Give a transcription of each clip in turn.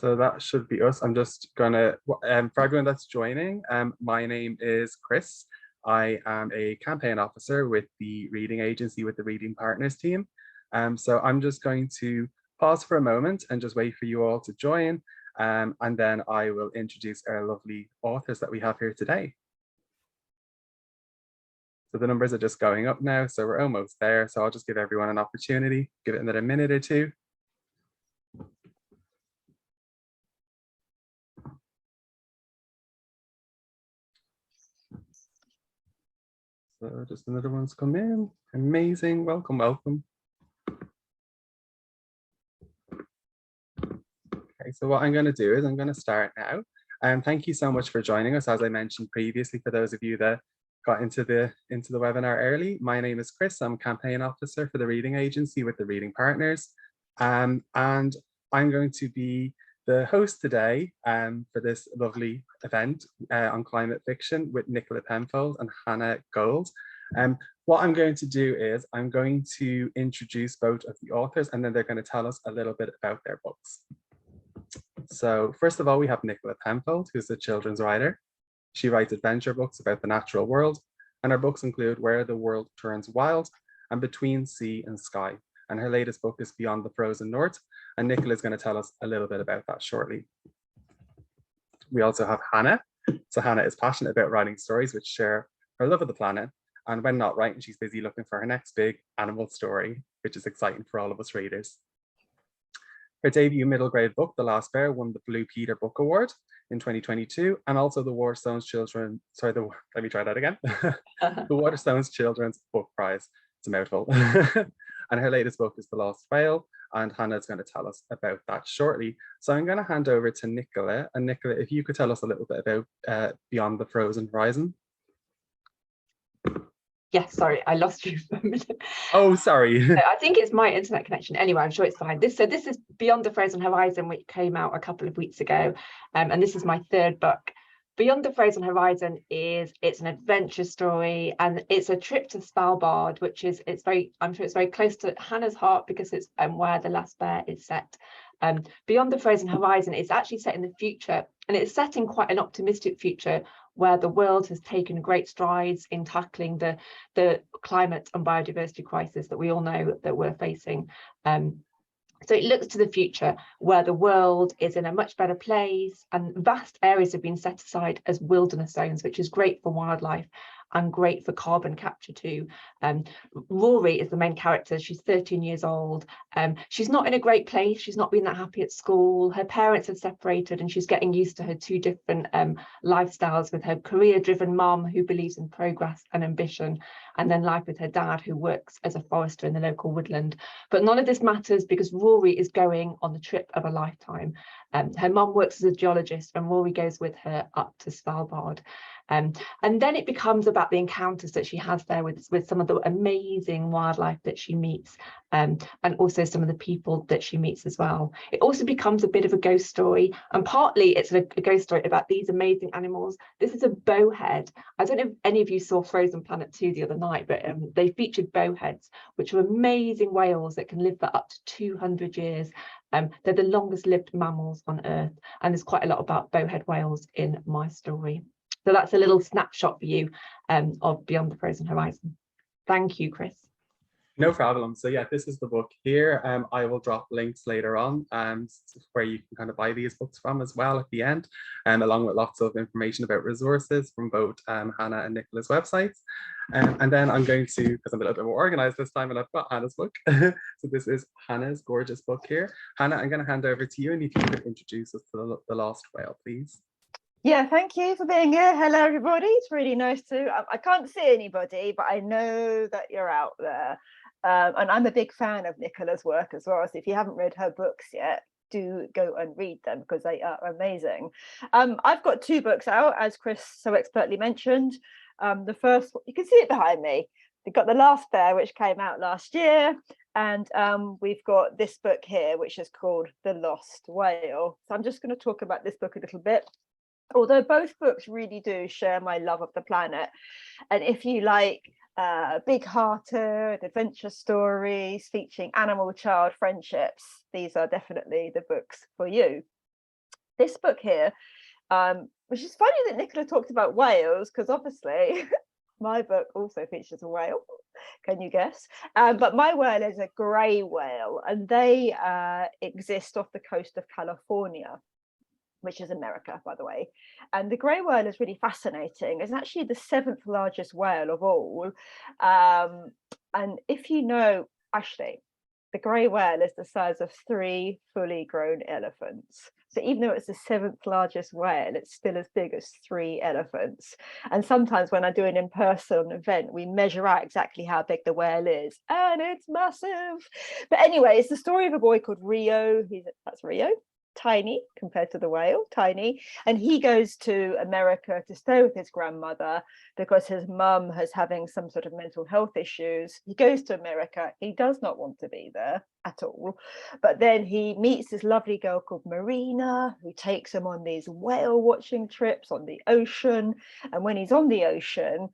So that should be us. I'm just gonna, for everyone that's joining, my name is Chris. I am a campaign officer with the reading agency with the Reading Partners team. So I'm just going to pause for a moment and just wait for you all to join. And then I will introduce our lovely authors that we have here today. So the numbers are just going up now, so we're almost there. So I'll just give everyone an opportunity, give it another minute or two. So just another one's come in. Amazing, welcome, welcome. Okay, so what I'm going to do is I'm going to start now. Thank you so much for joining us. As I mentioned previously, for those of you that got into the webinar early, my name is Chris. I'm campaign officer for the reading agency with the Reading Partners. And I'm going to be the host today for this lovely event on climate fiction with Nicola Penfold and Hannah Gold. What I'm going to do is I'm going to introduce both of the authors, and then they're going to tell us a little bit about their books. So first of all, we have Nicola Penfold, who's a children's writer. She writes adventure books about the natural world, and her books include Where the World Turns Wild and Between Sea and Sky. And her latest book is Beyond the Frozen North, and Nicola is going to tell us a little bit about that shortly. We also have Hannah. So Hannah is passionate about writing stories which share her love of the planet, and when not writing, she's busy looking for her next big animal story, which is exciting for all of us readers. Her debut middle grade book, The Last Bear, won the Blue Peter Book Award in 2022, and also the Waterstones Children, sorry, let me try that again. The Waterstones Children's Book Prize. It's a mouthful. And her latest book is The Lost Whale, and Hannah's going to tell us about that shortly. So I'm going to hand over to Nicola. And Nicola, if you could tell us a little bit about Beyond the Frozen Horizon. Yes, sorry, I lost you for a minute. Oh, sorry. I think it's my internet connection. Anyway, I'm sure it's fine. This is Beyond the Frozen Horizon, which came out a couple of weeks ago. And this is my third book. Beyond the Frozen Horizon it's an adventure story, and it's a trip to Svalbard, which is I'm sure it's very close to Hannah's heart because it's where The Last Bear is set. Beyond the Frozen Horizon, it's actually set in the future, and it's set in quite an optimistic future where the world has taken great strides in tackling the climate and biodiversity crisis that we all know that we're facing. So it looks to the future where the world is in a much better place, and vast areas have been set aside as wilderness zones, which is great for wildlife and great for carbon capture too. Rory is the main character. She's 13 years old. She's not in a great place. She's not been that happy at school. Her parents have separated, and she's getting used to her two different lifestyles, with her career-driven mum who believes in progress and ambition, and then life with her dad who works as a forester in the local woodland. But none of this matters because Rory is going on the trip of a lifetime. Her mum works as a geologist, and Rory goes with her up to Svalbard. And then it becomes about the encounters that she has there with some of the amazing wildlife that she meets, and also some of the people that she meets as well. It also becomes a bit of a ghost story, and partly it's a ghost story about these amazing animals. This is a bowhead. I don't know if any of you saw Frozen Planet 2 the other night, but they featured bowheads, which are amazing whales that can live for up to 200 years. They're the longest lived mammals on Earth, and there's quite a lot about bowhead whales in my story. So that's a little snapshot for you of Beyond the Frozen Horizon. Thank you, Chris. No problem. So yeah, this is the book here. I will drop links later on where you can kind of buy these books from as well at the end, along with lots of information about resources from both Hannah and Nicola's websites. And then I'm going to, because I'm a little bit more organized this time, and I've got Hannah's book. So this is Hannah's gorgeous book here. Hannah, I'm going to hand over to you, and if you could introduce us to The Lost Whale, please. Yeah, thank you for being here. Hello, everybody. It's really nice to, I can't see anybody, but I know that you're out there. And I'm a big fan of Nicola's work as well. So if you haven't read her books yet, do go and read them because they are amazing. I've got two books out, as Chris so expertly mentioned. The first, you can see it behind me. We've got The Last Bear, which came out last year. And we've got this book here, which is called The Lost Whale. So I'm just going to talk about this book a little bit. Although both books really do share my love of the planet. And if you like big-hearted adventure stories featuring animal-child friendships, these are definitely the books for you. this book here, which is funny that Nicola talked about whales, because obviously my book also features a whale. Can you guess? But my whale is a grey whale, and they exist off the coast of California, which is America, by the way. And the grey whale is really fascinating. It's actually the 7th largest whale of all. And if you know, actually, the grey whale is the size of 3 fully grown elephants. So even though it's the 7th largest whale, it's still as big as 3 elephants. And sometimes when I do an in-person event, we measure out exactly how big the whale is, and it's massive. But anyway, it's the story of a boy called Rio. That's Rio. Tiny compared to the whale, tiny, and he goes to America to stay with his grandmother because his mum is having some sort of mental health issues. He goes to America. He does not want to be there at all, but then he meets this lovely girl called Marina, who takes him on these whale watching trips on the ocean. And when he's on the ocean,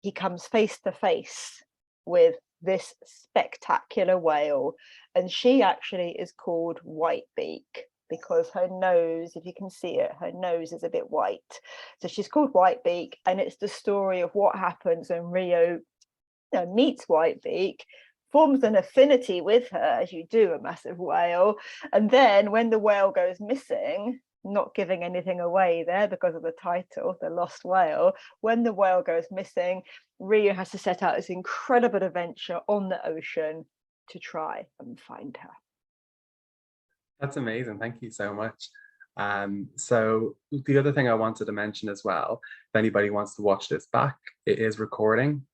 he comes face to face with this spectacular whale, and she actually is called Whitebeak, because her nose, if you can see it, her nose is a bit white. So she's called Whitebeak, and it's the story of what happens when Rio meets Whitebeak, forms an affinity with her, as you do a massive whale. And then when the whale goes missing, not giving anything away there because of the title, The Lost Whale, when the whale goes missing, Rio has to set out this incredible adventure on the ocean to try and find her. That's amazing. Thank you so much. So the other thing I wanted to mention as well, if anybody wants to watch this back, it is recording.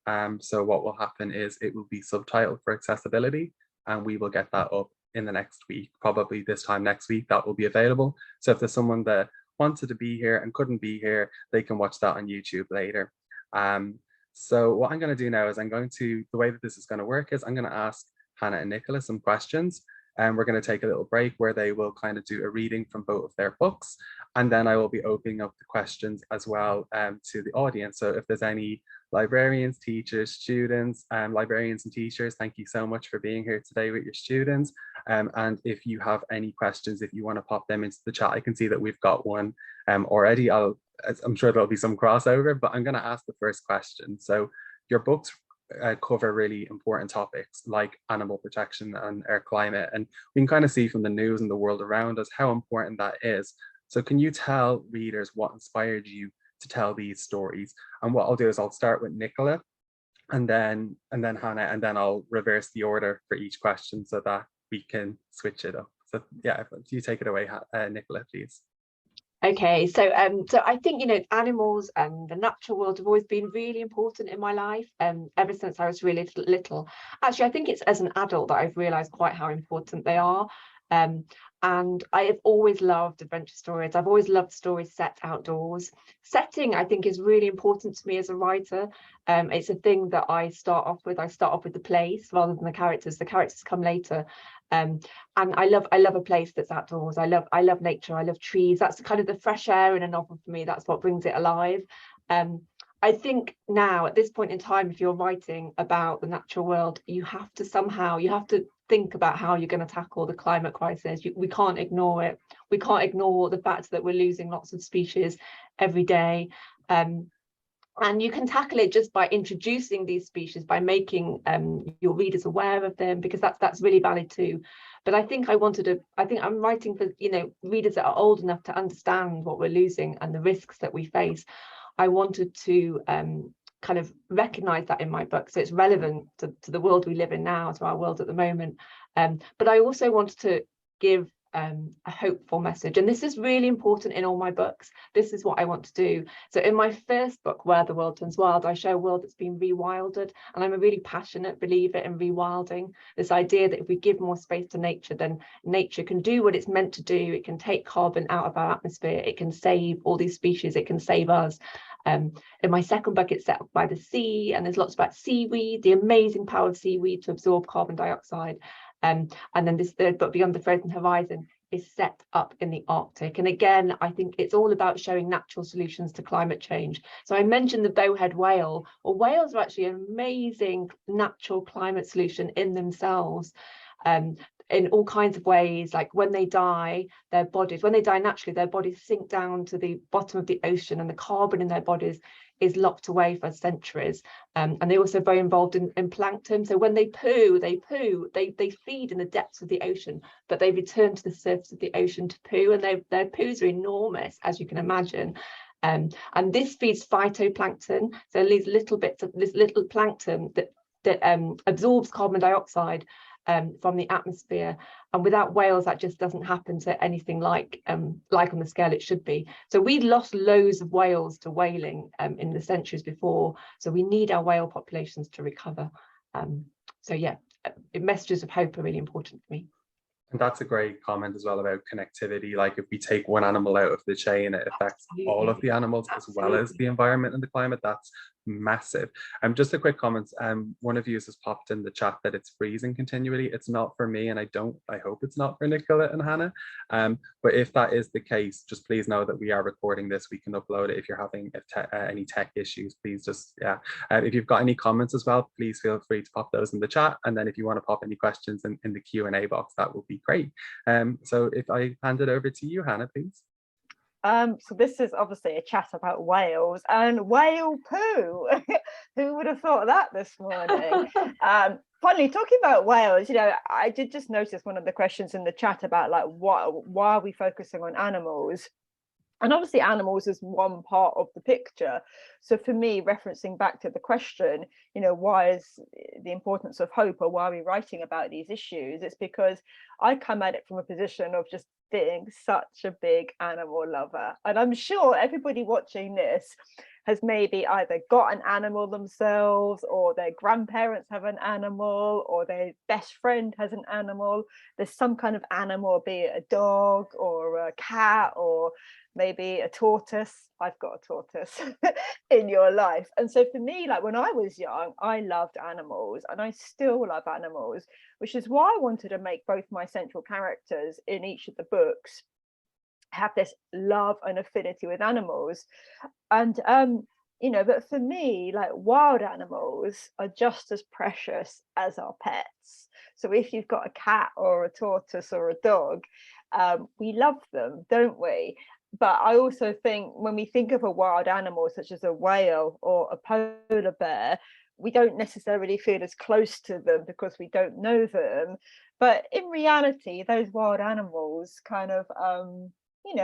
So what will happen is it will be subtitled for accessibility, and we will get that up in the next week, probably this time next week, that will be available. So if there's someone that wanted to be here and couldn't be here, they can watch that on YouTube later. So what I'm going to do now is the way that this is going to work is I'm going to ask Hannah and Nicola some questions. And we're going to take a little break where they will kind of do a reading from both of their books. And then I will be opening up the questions as well to the audience. So if there's any librarians, teachers, students, librarians and teachers, thank you so much for being here today with your students. And if you have any questions, if you want to pop them into the chat, I can see that we've got one already. I'm sure there'll be some crossover, but I'm going to ask the first question. So your books cover really important topics like animal protection and our climate, and we can kind of see from the news and the world around us how important that is. So can you tell readers what inspired you to tell these stories? And what I'll do is I'll start with Nicola, and then Hannah, and then I'll reverse the order for each question so that we can switch it up. So yeah, you take it away, Nicola, please. Okay, so I think, animals and the natural world have always been really important in my life, ever since I was really little. Actually, I think it's as an adult that I've realised quite how important they are. And I have always loved adventure stories. I've always loved stories set outdoors. Setting, I think, is really important to me as a writer. It's a thing that I start off with. I start off with the place rather than the characters. The characters come later. And I love a place that's outdoors. I love nature. I love trees. That's kind of the fresh air in a novel for me. That's what brings it alive. I think now at this point in time, if you're writing about the natural world, you have to think about how you're going to tackle the climate crisis. We can't ignore it. We can't ignore the fact that we're losing lots of species every day. And you can tackle it just by introducing these species, by making your readers aware of them, because that's really valid too. But I think I'm writing for readers that are old enough to understand what we're losing and the risks that we face. I wanted to kind of recognize that in my book, so it's relevant to the world we live in now, to our world at the moment. But I also wanted to give a hopeful message, and this is really important in all my books. This is what I want to do. So in my first book, Where the World Turns Wild, I show a world that's been rewilded, and I'm a really passionate believer in rewilding. This idea that if we give more space to nature, then nature can do what it's meant to do. It can take carbon out of our atmosphere. It can save all these species. It can save us. In my second book, it's set up by the sea, and there's lots about seaweed, the amazing power of seaweed to absorb carbon dioxide. And then this third book, Beyond the Frozen Horizon, is set up in the Arctic. And again, I think it's all about showing natural solutions to climate change. So I mentioned the bowhead whale. Well, whales are actually an amazing natural climate solution in themselves. in all kinds of ways. Like when they die naturally, their bodies sink down to the bottom of the ocean, and the carbon in their bodies is locked away for centuries. And they're also very involved in plankton. So when they poo, they feed in the depths of the ocean, but they return to the surface of the ocean to poo, and their poos are enormous, as you can imagine. And this feeds phytoplankton, so these little bits of this little plankton that absorbs carbon dioxide from the atmosphere. And without whales, that just doesn't happen to anything like on the scale it should be. So we lost loads of whales to whaling in the centuries before. So we need our whale populations to recover. So yeah, messages of hope are really important for me. And that's a great comment as well about connectivity. Like if we take one animal out of the chain, it affects all of the animals as well as the environment and the climate. That's massive. Just a quick comment. One of you has popped in the chat that it's freezing continually. It's not for me, and I hope it's not for Nicola and Hannah. But if that is the case, just please know that we are recording this. We can upload it. If you're having any tech issues, please just if you've got any comments as well, please feel free to pop those in the chat. And then if you want to pop any questions in the Q&A box, that would be great. So if I hand it over to you, Hannah, please. So this is obviously a chat about whales and whale poo. Who would have thought of that this morning? Finally, talking about whales, I did just notice one of the questions in the chat about like why are we focusing on animals? And obviously animals is one part of the picture. So for me, referencing back to the question, why is the importance of hope, or why are we writing about these issues? It's because I come at it from a position of just being such a big animal lover. And I'm sure everybody watching this has maybe either got an animal themselves, or their grandparents have an animal, or their best friend has an animal. There's some kind of animal, be it a dog or a cat or maybe a tortoise. I've got a tortoise in your life. And so for me, like when I was young, I loved animals, and I still love animals, which is why I wanted to make both my central characters in each of the books have this love and affinity with animals. And but for me, like wild animals are just as precious as our pets. So if you've got a cat or a tortoise or a dog, we love them, don't we? But I also think when we think of a wild animal such as a whale or a polar bear, we don't necessarily feel as close to them because we don't know them. But in reality, those wild animals kind of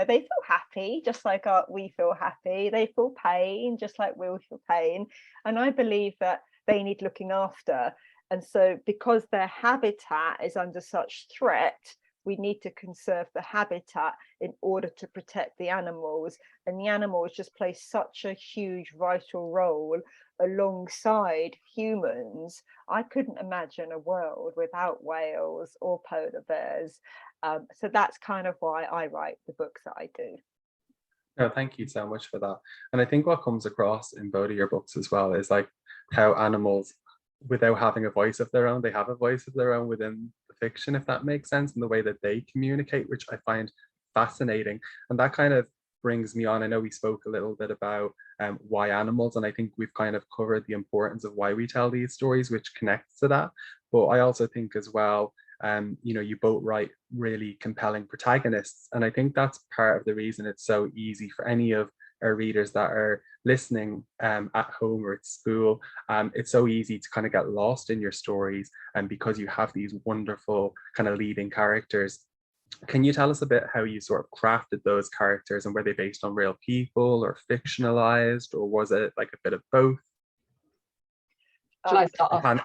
they feel happy just like we feel happy. They feel pain just like we'll feel pain. And I believe that they need looking after. And so because their habitat is under such threat, we need to conserve the habitat in order to protect the animals. And the animals just play such a huge vital role alongside humans. I couldn't imagine a world without whales or polar bears. So that's kind of why I write the books that I do. No, thank you so much for that. And I think what comes across in both of your books as well is like how animals, without having a voice of their own, they have a voice of their own within the fiction, if that makes sense, and the way that they communicate, which I find fascinating. And that kind of brings me on. I know we spoke a little bit about why animals, and I think we've kind of covered the importance of why we tell these stories, which connects to that. But I also think as well, you both write really compelling protagonists. And I think that's part of the reason it's so easy for any of our readers that are listening at home or at school. It's so easy to kind of get lost in your stories, and because you have these wonderful kind of leading characters. Can you tell us a bit how you sort of crafted those characters, and were they based on real people or fictionalized, or was it like a bit of both? Shall I start off?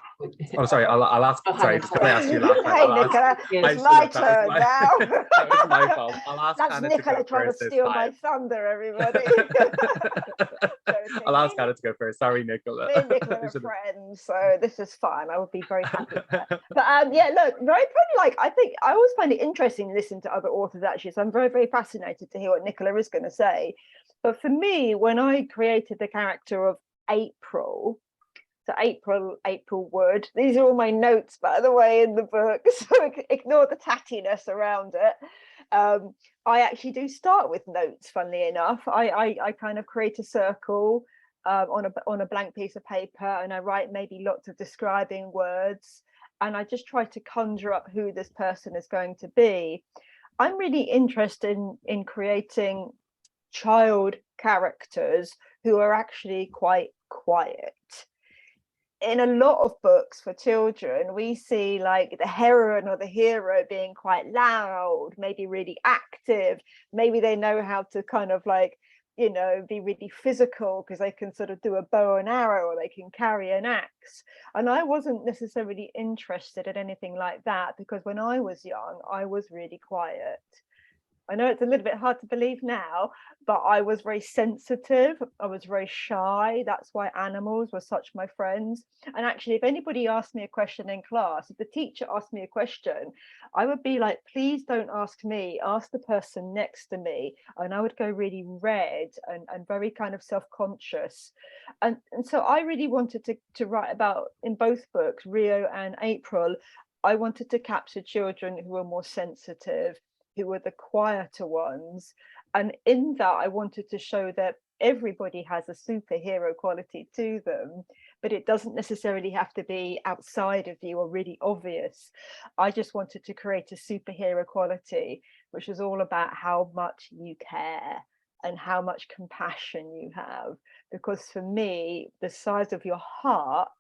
Oh, sorry, I'll ask. Sorry, just can I ask you last time? Hey, Nicola, it's my turn now. That was my fault. I'll ask That's Hannah Nicola to go trying to first steal this my time. thunder, everybody. I'll ask Hannah to go first. Sorry, Nicola. Me and Nicola are friends, so this is fine. I would be very happy with that. But yeah, look, very probably like I think I always find it interesting to listen to other authors actually. So I'm very, very fascinated to hear what Nicola is going to say. But for me, when I created the character of April, so April Wood, these are all my notes, by the way, in the book, so ignore the tattiness around it. I actually do start with notes, funnily enough. I kind of create a circle on a blank piece of paper, and I write maybe lots of describing words, and I just try to conjure up who this person is going to be. I'm really interested in creating child characters who are actually quite quiet. In a lot of books for children, we see like the heroine or the hero being quite loud, maybe really active. Maybe they know how to kind of like, you know, be really physical because they can sort of do a bow and arrow, or they can carry an axe. And I wasn't necessarily interested in anything like that, because when I was young, I was really quiet. I know it's a little bit hard to believe now, but I was very sensitive. I was very shy. That's why animals were such my friends. And actually, if anybody asked me a question in class, if the teacher asked me a question, I would be like, please don't ask me, ask the person next to me. And I would go really red and very kind of self-conscious. And so I really wanted to write about, in both books, Rio and April, I wanted to capture children who were more sensitive, who were the quieter ones. And in that, I wanted to show that everybody has a superhero quality to them, but it doesn't necessarily have to be outside of you or really obvious. I just wanted to create a superhero quality, which is all about how much you care and how much compassion you have. Because for me, the size of your heart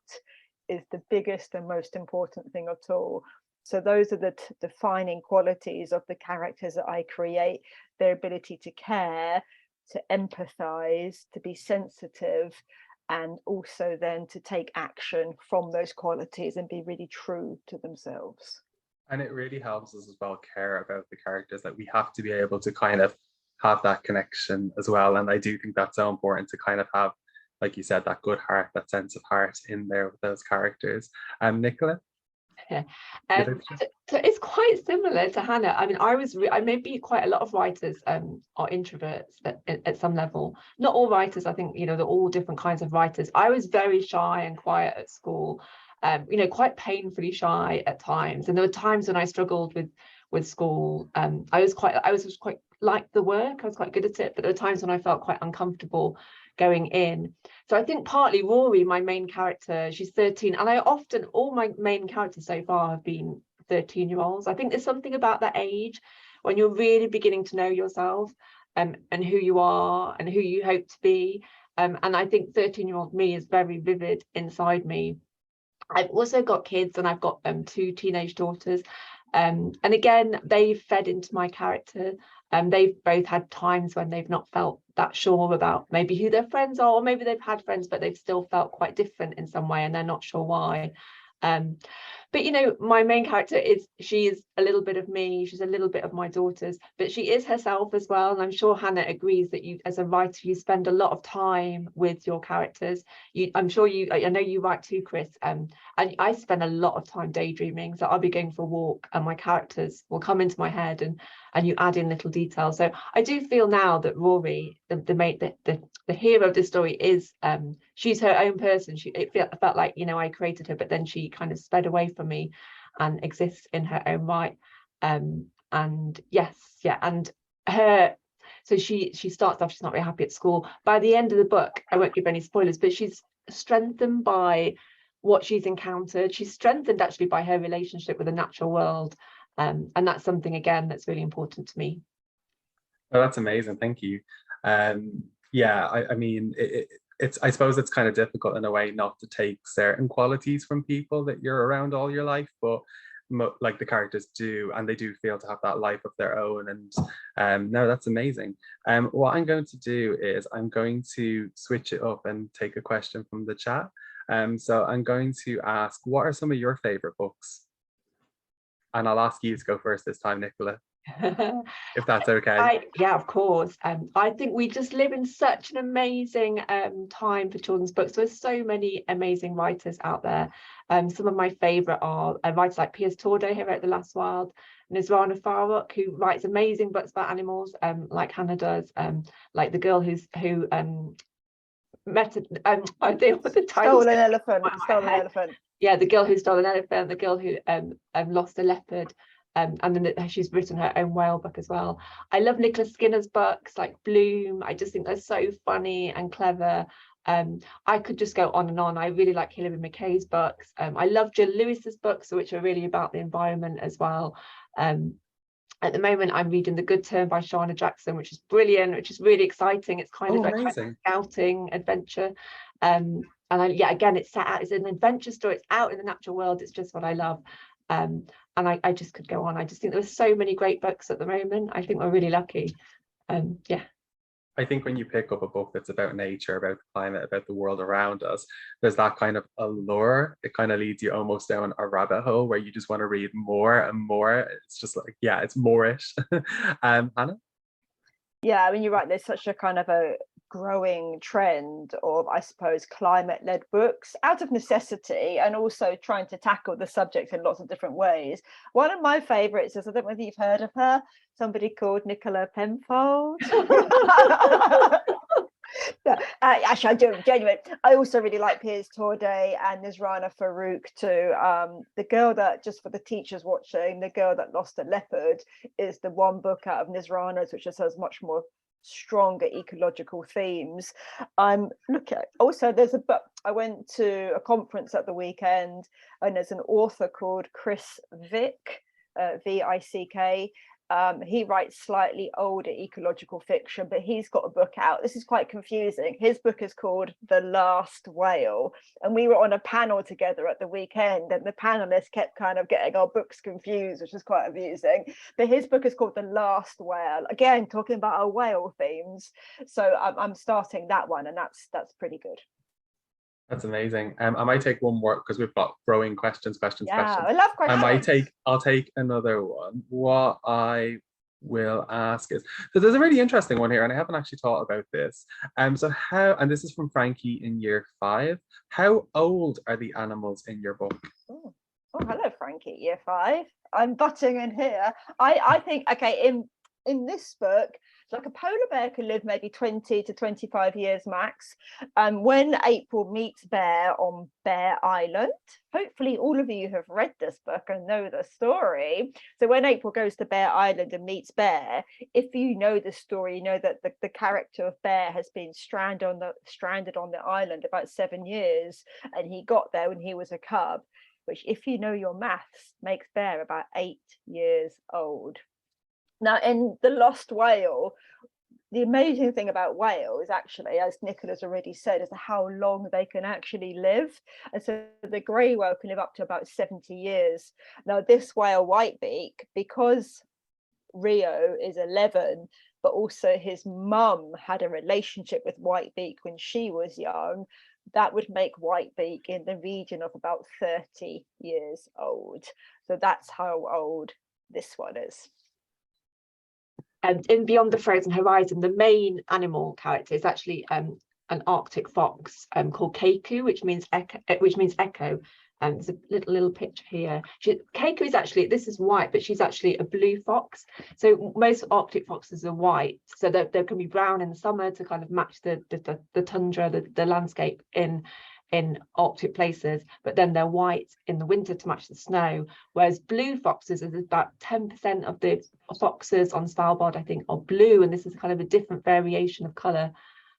is the biggest and most important thing at all. So those are the defining qualities of the characters that I create: their ability to care, to empathize, to be sensitive, and also then to take action from those qualities and be really true to themselves. And it really helps us as well care about the characters, that we have to be able to kind of have that connection as well. And I do think that's so important to kind of have, like you said, that good heart, that sense of heart in there with those characters. Nicola? Yeah. So it's quite similar to Hannah. I mean, I maybe quite a lot of writers are introverts at some level. Not all writers, I think, you know, they're all different kinds of writers. I was very shy and quiet at school, you know, quite painfully shy at times. And there were times when I struggled with school. I was quite liked the work. I was quite good at it, but there were times when I felt quite uncomfortable going in. So I think partly Rory, my main character, she's 13, and all my main characters so far have been 13-year-olds. I think there's something about that age when you're really beginning to know yourself, and who you are and who you hope to be. And I think 13-year-old me is very vivid inside me. I've also got kids, and I've got 2 teenage daughters. And again, they've fed into my character. They've both had times when they've not felt that sure about maybe who their friends are, or maybe they've had friends, but they've still felt quite different in some way, and they're not sure why. But you know, my main character she is a little bit of me, she's a little bit of my daughters, but she is herself as well. And I'm sure Hannah agrees that you, as a writer, you spend a lot of time with your characters. I know you write too, Chris, and I spend a lot of time daydreaming. So I'll be going for a walk and my characters will come into my head, and you add in little details. So I do feel now that Rory, the hero of the story, is she's her own person. It felt like, you know, I created her, but then she kind of sped away from me and exists in her own right. And yes, yeah, and her, so she starts off, she's not very happy at school. By the end of the book, I won't give any spoilers, but she's strengthened by what she's encountered. She's strengthened actually by her relationship with the natural world. And that's something, again, that's really important to me. Oh, that's amazing. Thank you. Yeah, I mean, I suppose it's kind of difficult in a way not to take certain qualities from people that you're around all your life, but like the characters do, and they do feel to have that life of their own. And no, that's amazing. What I'm going to do is I'm going to switch it up and take a question from the chat. So I'm going to ask, what are some of your favorite books? And I'll ask you to go first this time, Nicola, if that's okay. Yeah, of course. I think we just live in such an amazing time for children's books. There's so many amazing writers out there. Some of my favourite are writers like Piers Torday, who wrote The Last Wild, and Nisrana Farooq, who writes amazing books about animals, like Hannah does, like the girl who I deal with the title. Stolen elephant. Yeah, the girl who stole an elephant, the girl who lost a leopard. And then she's written her own whale book as well. I love Nicholas Skinner's books like Bloom. I just think they're so funny and clever. I could just go on and on. I really like Hilary McKay's books. I love Jill Lewis's books, which are really about the environment as well. At the moment, I'm reading The Good Turn by Shauna Jackson, which is brilliant, which is really exciting. It's kind of like kind of scouting adventure. And again, it's set out, it's an adventure story. It's out in the natural world. It's just what I love. And I just could go on. I just think there are so many great books at the moment. I think we're really lucky. I think when you pick up a book that's about nature, about the climate, about the world around us, there's that kind of allure. It kind of leads you almost down a rabbit hole where you just want to read more and more. It's just like, yeah, it's more-ish. Hannah? Yeah, I mean, you're right. There's such a kind of a growing trend of, I suppose, climate-led books out of necessity, and also trying to tackle the subject in lots of different ways. One of my favorites is, I don't know whether you've heard of her, somebody called Nicola Penfold. Yeah, actually, I do, genuine. I also really like Piers Torday and Nisrana Farouk too. The girl that, just for the teachers watching, The Girl That Lost a Leopard is the one book out of Nisrana's which just has much more stronger ecological themes. Also, there's a book. I went to a conference at the weekend, and there's an author called Chris Vick, Vick. He writes slightly older ecological fiction, but he's got a book out. This is quite confusing. His book is called The Last Whale, and we were on a panel together at the weekend, and the panelists kept kind of getting our books confused, which is quite amusing. But his book is called The Last Whale, again talking about our whale themes. So I'm starting that one, and that's pretty good. That's amazing. I might take one more because we've got growing questions. Yeah, I love questions. I'll take another one. What I will ask is, so there's a really interesting one here, and I haven't actually thought about this. And this is from Frankie in year 5. How old are the animals in your book? Oh, hello, Frankie, year 5. I'm butting in here. I think, okay, in this book, like a polar bear can live maybe 20 to 25 years max. When April meets Bear on Bear Island, hopefully all of you have read this book and know the story. So when April goes to Bear Island and meets Bear, if you know the story, you know that the character of Bear has been stranded on the island about 7 years, and he got there when he was a cub, which, if you know your maths, makes Bear about 8 years old. Now, in The Lost Whale, the amazing thing about whales, actually, as Nicola's already said, is how long they can actually live. And so the grey whale can live up to about 70 years. Now, this whale, Whitebeak, because Rio is 11, but also his mum had a relationship with Whitebeak when she was young, that would make Whitebeak in the region of about 30 years old. So that's how old this one is. And in Beyond the Frozen Horizon, the main animal character is actually an Arctic fox called Keiko, which means echo. And there's a little picture here. Keiko is actually, this is white, but she's actually a blue fox. So most Arctic foxes are white, so they can be brown in the summer to kind of match the tundra, the landscape in Arctic places, but then they're white in the winter to match the snow, whereas blue foxes is about 10% of the foxes on Svalbard, I think, are blue, and this is kind of a different variation of colour.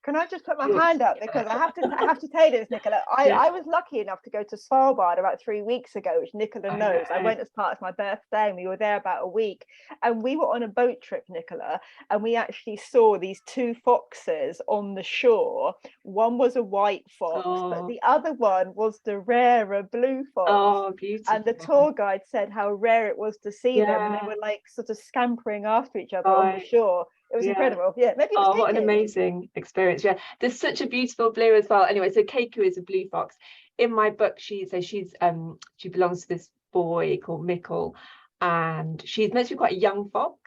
Can I just put my hand up, because I have to tell you this, Nicola. I was lucky enough to go to Svalbard about 3 weeks ago, which Nicola knows. I went as part of my birthday, and we were there about a week. And we were on a boat trip, Nicola, and we actually saw these 2 foxes on the shore. One was a white fox, but the other one was the rarer blue fox. Oh, beautiful. And the tour guide said how rare it was to see them, and they were like sort of scampering after each other on the shore. It was incredible. Yeah, maybe it was what an amazing experience. Yeah, there's such a beautiful blue as well. Anyway, so Keiko is a blue fox. In my book, she belongs to this boy called Mikkel, and she's meant to be quite a young fox.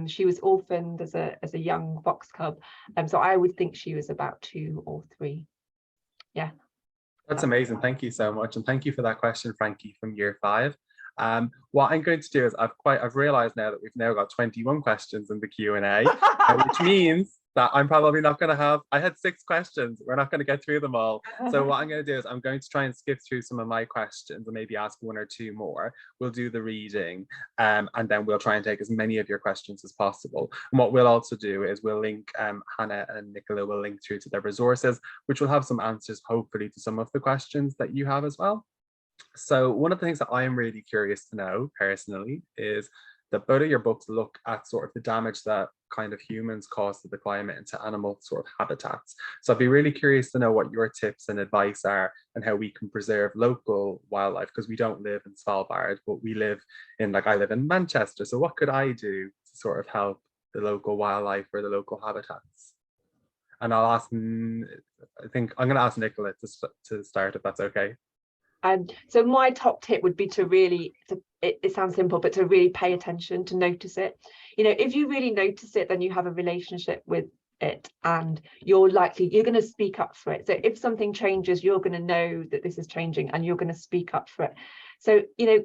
She was orphaned as a young fox cub. So I would think she was about 2 or 3. Yeah. That's amazing. Thank you so much. And thank you for that question, Frankie, from year 5. What I'm going to do is I've realized now that we've now got 21 questions in the Q&A, which means that I'm probably not going to have. I had 6 questions. We're not going to get through them all. So what I'm going to do is I'm going to try and skip through some of my questions and maybe ask 1 or 2 more. We'll do the reading, and then we'll try and take as many of your questions as possible. And what we'll also do is we'll link, Hannah and Nicola will link through to their resources, which will have some answers hopefully to some of the questions that you have as well. So one of the things that I am really curious to know personally is that both of your books look at sort of the damage that kind of humans cause to the climate and to animal sort of habitats. So I'd be really curious to know what your tips and advice are and how we can preserve local wildlife, because we don't live in Svalbard, but we live in, like, I live in Manchester. So what could I do to sort of help the local wildlife or the local habitats? And I'll ask, I think I'm going to ask Nicola to start, if that's okay. So my top tip would be to really, it sounds simple, but to really pay attention, to notice it. You know, if you really notice it, then you have a relationship with it, and you're going to speak up for it. So if something changes, you're going to know that this is changing and you're going to speak up for it. So, you know,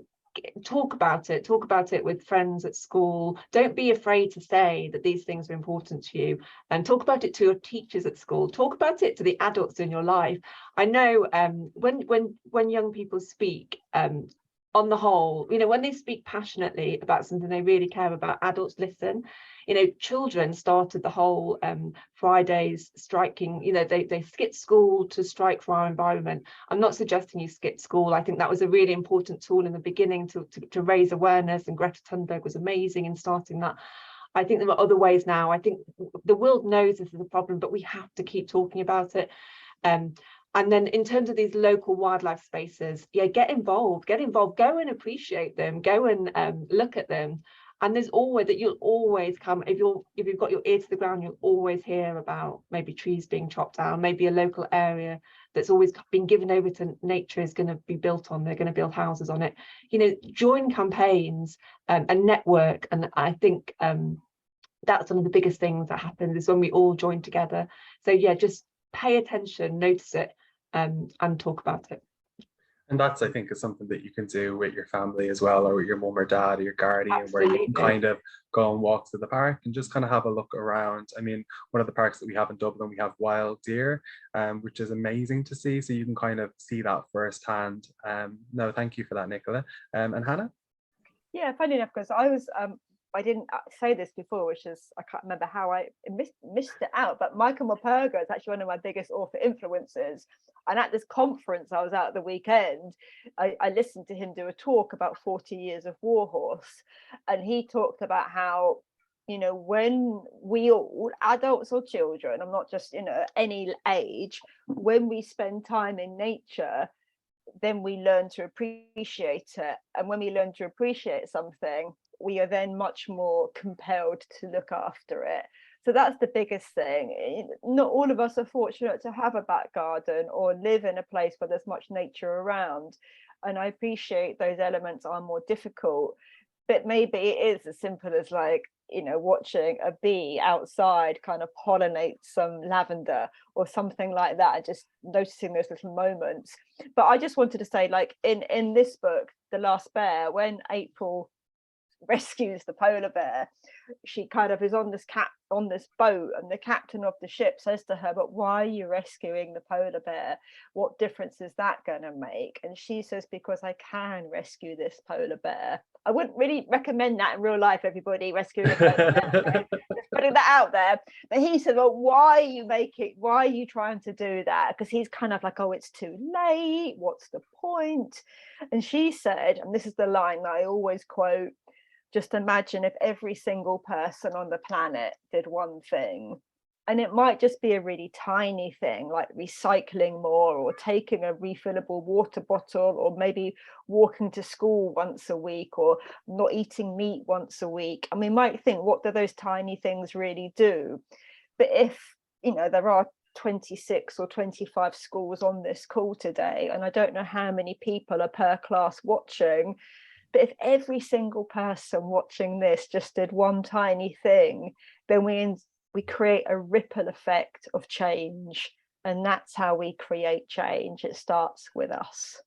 talk about it with friends at school. Don't be afraid to say that these things are important to you, and talk about it to your teachers at school. Talk about it to the adults in your life. I know when young people speak, on the whole, you know, when they speak passionately about something they really care about, adults listen. You know, children started the whole Fridays striking, you know, they skipped school to strike for our environment. I'm not suggesting you skip school. I think that was a really important tool in the beginning to raise awareness, and Greta Thunberg was amazing in starting that. I think there are other ways now. I think the world knows this is a problem, but we have to keep talking about it. And then in terms of these local wildlife spaces, yeah, get involved, go and appreciate them, go and look at them. And there's always that you'll always come, if you've got your ear to the ground, you'll always hear about maybe trees being chopped down, maybe a local area that's always been given over to nature is going to be built on, they're going to build houses on it. You know, join campaigns and network. And I think that's one of the biggest things that happens, is when we all join together. So yeah, just pay attention, notice it, and talk about it. And that's, I think, is something that you can do with your family as well, or with your mum or dad or your guardian. Absolutely. Where you can kind of go and walk to the park and just kind of have a look around. I mean, one of the parks that we have in Dublin, we have wild deer, which is amazing to see. So you can kind of see that firsthand. No, thank you for that, Nicola. And Hannah? Yeah, funny enough, because I didn't say this before, which is, I can't remember how I missed it out, but Michael Morpurgo is actually one of my biggest author influences. And at this conference I was at the weekend, I listened to him do a talk about 40 years of Warhorse. And he talked about how, you know, when we all, adults or children, I'm not just, you know, any age, when we spend time in nature, then we learn to appreciate it. And when we learn to appreciate something, we are then much more compelled to look after it. So that's the biggest thing. Not all of us are fortunate to have a back garden or live in a place where there's much nature around. And I appreciate those elements are more difficult, but maybe it is as simple as, like, you know, watching a bee outside kind of pollinate some lavender or something like that, and just noticing those little moments. But I just wanted to say, like, in this book, The Last Bear, when April rescues the polar bear, she kind of is on this boat, and the captain of the ship says to her, but why are you rescuing the polar bear? What difference is that going to make? And she says, because I can rescue this polar bear. I wouldn't really recommend that in real life, everybody, rescuing a polar bear. Just putting that out there. But he said, well, why are you trying to do that? Because he's kind of like, oh, it's too late, what's the point? And she said, and this is the line that I always quote, just imagine if every single person on the planet did one thing. And it might just be a really tiny thing, like recycling more, or taking a refillable water bottle, or maybe walking to school once a week, or not eating meat once a week. And we might think, what do those tiny things really do? But if, you know, there are 26 or 25 schools on this call today, and I don't know how many people are per class watching, but if every single person watching this just did one tiny thing, then we create a ripple effect of change. And that's how we create change. It starts with us.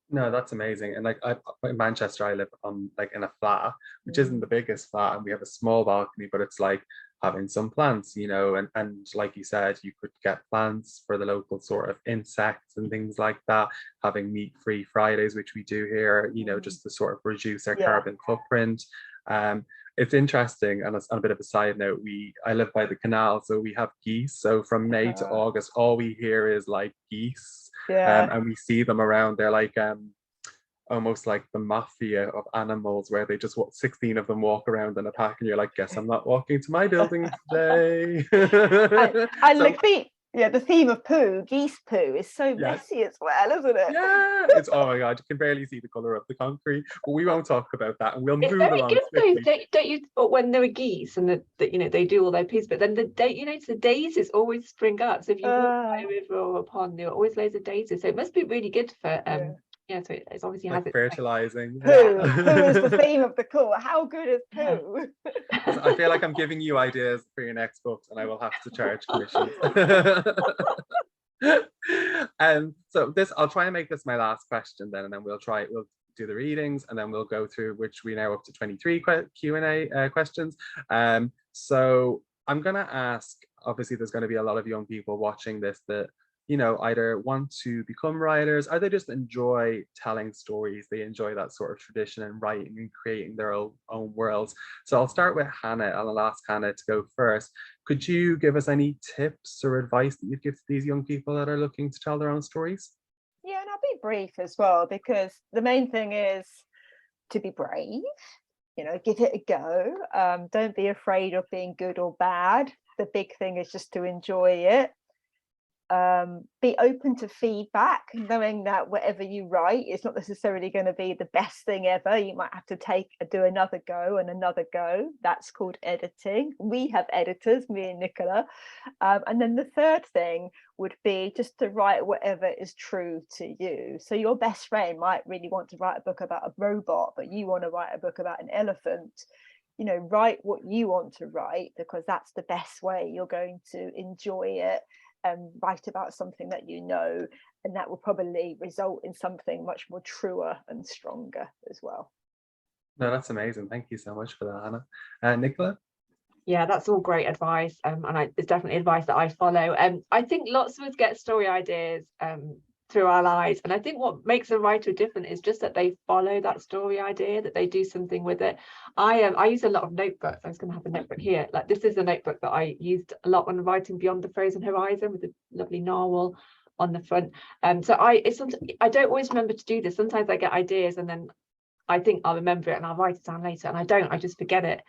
No, that's amazing. And like, in Manchester, I live on, like, in a flat, which isn't the biggest flat, and we have a small balcony, but it's like having some plants, you know, and like you said, you could get plants for the local sort of insects and things like that, having meat-free Fridays, which we do here, you know, just to sort of reduce our carbon footprint. It's interesting, and on a bit of a side note, I live by the canal, so we have geese. So from May to August, all we hear is like geese, and we see them around. They're like almost like the mafia of animals, where they just 16 of them walk around in a pack, and you're like, guess I'm not walking to my building today. The theme of poo, geese poo, is so messy as well, isn't it? Yeah, it's, oh my god, you can barely see the color of the concrete, but we won't talk about that, and we'll move along swiftly. Don't you, when there are geese and you know, they do all their peas, but then the daisies always spring up. So if you walk by a river or a pond, there are always loads of daisies. So it must be really good for so it's obviously like fertilizing. Poo is the theme of the call. How good is poo? I feel like I'm giving you ideas for your next books, and I will have to charge commissions. So I'll try and make this my last question then, and then we'll do the readings, and then we'll go through, which we now up to 23 Q&A questions. So I'm gonna ask, obviously there's going to be a lot of young people watching this that, you know, either want to become writers, or they just enjoy telling stories. They enjoy that sort of tradition and writing and creating their own worlds. So I'll start with Hannah, and I'll ask Hannah to go first. Could you give us any tips or advice that you'd give to these young people that are looking to tell their own stories? Yeah, and I'll be brief as well, because the main thing is to be brave, you know, give it a go. Don't be afraid of being good or bad. The big thing is just to enjoy it. Be open to feedback, knowing that whatever you write is not necessarily going to be the best thing ever. You might have to do another go and another go. That's called editing. We have editors, me and Nicola. And then the third thing would be just to write whatever is true to you. So your best friend might really want to write a book about a robot, but you want to write a book about an elephant. You know, write what you want to write, because that's the best way you're going to enjoy it. And write about something that you know, and that will probably result in something much more truer and stronger as well. No, that's amazing. Thank you so much for that, Hannah. Nicola? Yeah, that's all great advice, and it's definitely advice that I follow. I think lots of us get story ideas through our lives, and I think what makes a writer different is just that they follow that story idea, that they do something with it. I use a lot of notebooks. I was going to have a notebook here. Like, this is a notebook that I used a lot when writing Beyond the Frozen Horizon, with a lovely narwhal on the front. So I don't always remember to do this. Sometimes I get ideas and then I think I'll remember it and I'll write it down later, and I don't. I just forget it.